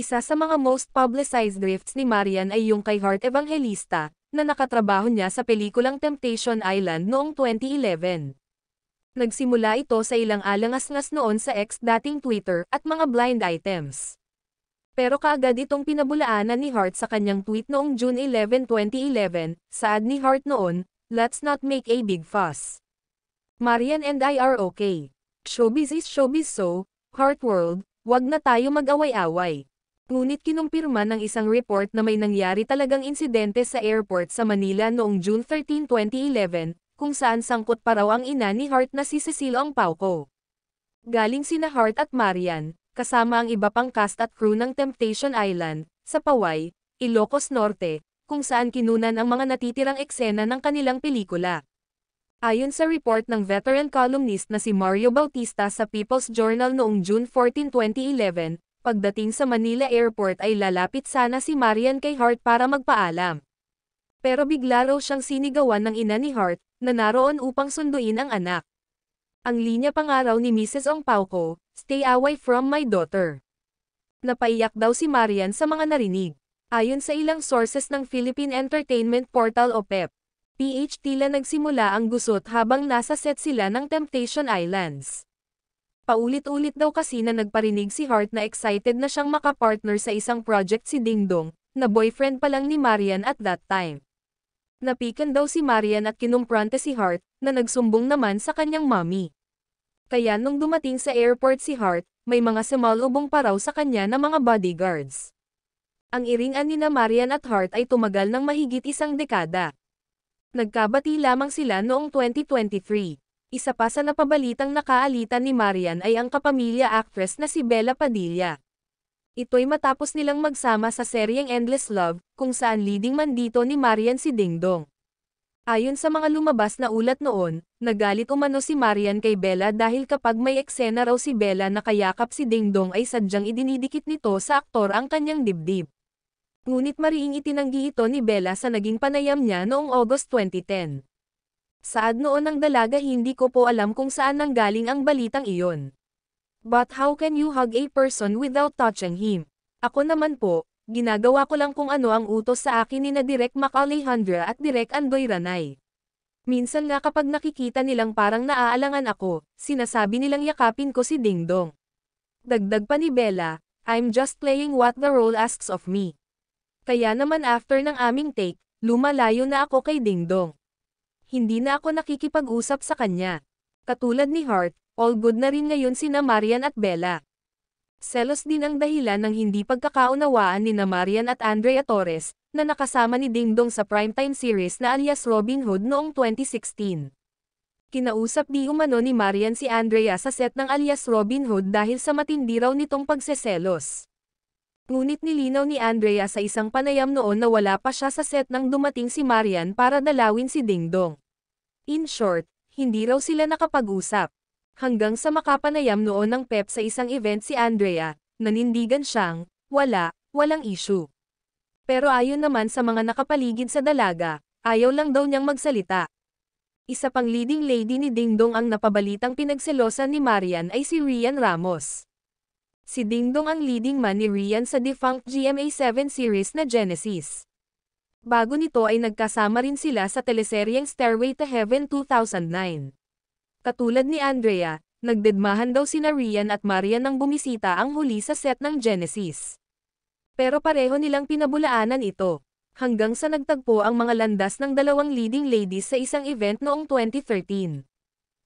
Isa sa mga most publicized drifts ni Marian ay yung kay Heart Evangelista, na nakatrabaho niya sa pelikulang Temptation Island noong 2011. Nagsimula ito sa ilang alangas-ngas noon sa ex dating Twitter at mga blind items. Pero kaagad itong pinabulaanan ni Heart sa kanyang tweet noong June 11, 2011, saad ni Heart noon, "Let's not make a big fuss. Marian and I are okay. Showbiz is showbiz so, Heart World, wag na tayo mag-away-away." Ngunit kinumpirma ng isang report na may nangyari talagang insidente sa airport sa Manila noong June 13, 2011, kung saan sangkot pa raw ang ina ni Heart na si Cecile Ongpauco. Galing sina Heart at Marian, kasama ang iba pang cast at crew ng Temptation Island, sa Paway, Ilocos Norte, kung saan kinunan ang mga natitirang eksena ng kanilang pelikula. Ayon sa report ng veteran columnist na si Mario Bautista sa People's Journal noong June 14, 2011, pagdating sa Manila Airport ay lalapit sana si Marian kay Heart para magpaalam. Pero bigla raw siyang sinigawan ng ina ni Heart, na naroon upang sunduin ang anak. Ang linya pa nga raw ni Mrs. Ongpauco, "Stay away from my daughter." Napaiyak daw si Marian sa mga narinig. Ayon sa ilang sources ng Philippine Entertainment Portal o PH, tila nagsimula ang gusot habang nasa set sila ng Temptation Islands. Paulit-ulit daw kasi na nagparinig si Heart na excited na siyang makapartner sa isang project si Dingdong, na boyfriend pa lang ni Marian at that time. Napikan daw si Marian at kinumprante si Heart, na nagsumbong naman sa kanyang mommy. Kaya nung dumating sa airport si Heart, may mga sumalubong pa raw sa kanya na mga bodyguards. Ang iringan ni na Marian at Heart ay tumagal ng mahigit isang dekada. Nagkabati lamang sila noong 2023. Isa pa sa napabalitang nakaalitan ni Marian ay ang kapamilya actress na si Bella Padilla. Ito'y matapos nilang magsama sa seryeng Endless Love, kung saan leading man dito ni Marian si Dingdong. Ayon sa mga lumabas na ulat noon, nagalit umano si Marian kay Bella dahil kapag may eksena raw si Bella na kayakap si Dingdong ay sadyang idinidikit nito sa aktor ang kanyang dibdib. Ngunit mariing itinanggi ito ni Bella sa naging panayam niya noong August 2010. Saad noon ng dalaga, "Hindi ko po alam kung saan nanggaling ang balitang iyon. But how can you hug a person without touching him? Ako naman po, ginagawa ko lang kung ano ang utos sa akin ni na Direk Mac Alejandra at Direk Andoy Ranay. Minsan nga kapag nakikita nilang parang naaalangan ako, sinasabi nilang yakapin ko si Dingdong." Dagdag pa ni Bella, "I'm just playing what the role asks of me. Kaya naman after ng aming take, lumalayo na ako kay Dingdong. Hindi na ako nakikipag-usap sa kanya." Katulad ni Heart, all good na rin ngayon sina Marian at Bella. Selos din ang dahilan ng hindi pagkakaunawaan ni na Marian at Andrea Torres, na nakasama ni Dingdong sa primetime series na alias Robin Hood noong 2016. Kinausap di umano ni Marian si Andrea sa set ng alias Robin Hood dahil sa matindi raw nitong pagseselos. Ngunit nilinaw ni Andrea sa isang panayam noon na wala pa siya sa set nang dumating si Marian para dalawin si Dingdong. In short, hindi raw sila nakapag-usap. Hanggang sa makapanayam noon ng Pep sa isang event si Andrea, nanindigan siyang, walang issue. Pero ayon naman sa mga nakapaligid sa dalaga, ayaw lang daw niyang magsalita. Isa pang leading lady ni Dingdong ang napabalitang pinagselosan ni Marian ay si Rian Ramos. Si Dingdong ang leading man ni Rian sa defunct GMA7 series na Genesis. Bago nito ay nagkasama rin sila sa teleseryeng Stairway to Heaven 2009. Katulad ni Andrea, nagdedmahan daw sina Rian at Marian nang bumisita ang huli sa set ng Genesis. Pero pareho nilang pinabulaanan ito, hanggang sa nagtagpo ang mga landas ng dalawang leading ladies sa isang event noong 2013.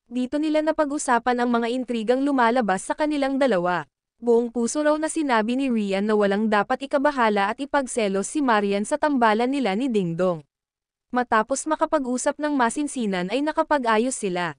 Dito nila napag-usapan ang mga intrigang lumalabas sa kanilang dalawa. Buong puso raw na sinabi ni Rian na walang dapat ikabahala at ipagselos si Marian sa tambalan nila ni Dingdong. Matapos makapag-usap ng masinsinan ay nakapag-ayos sila.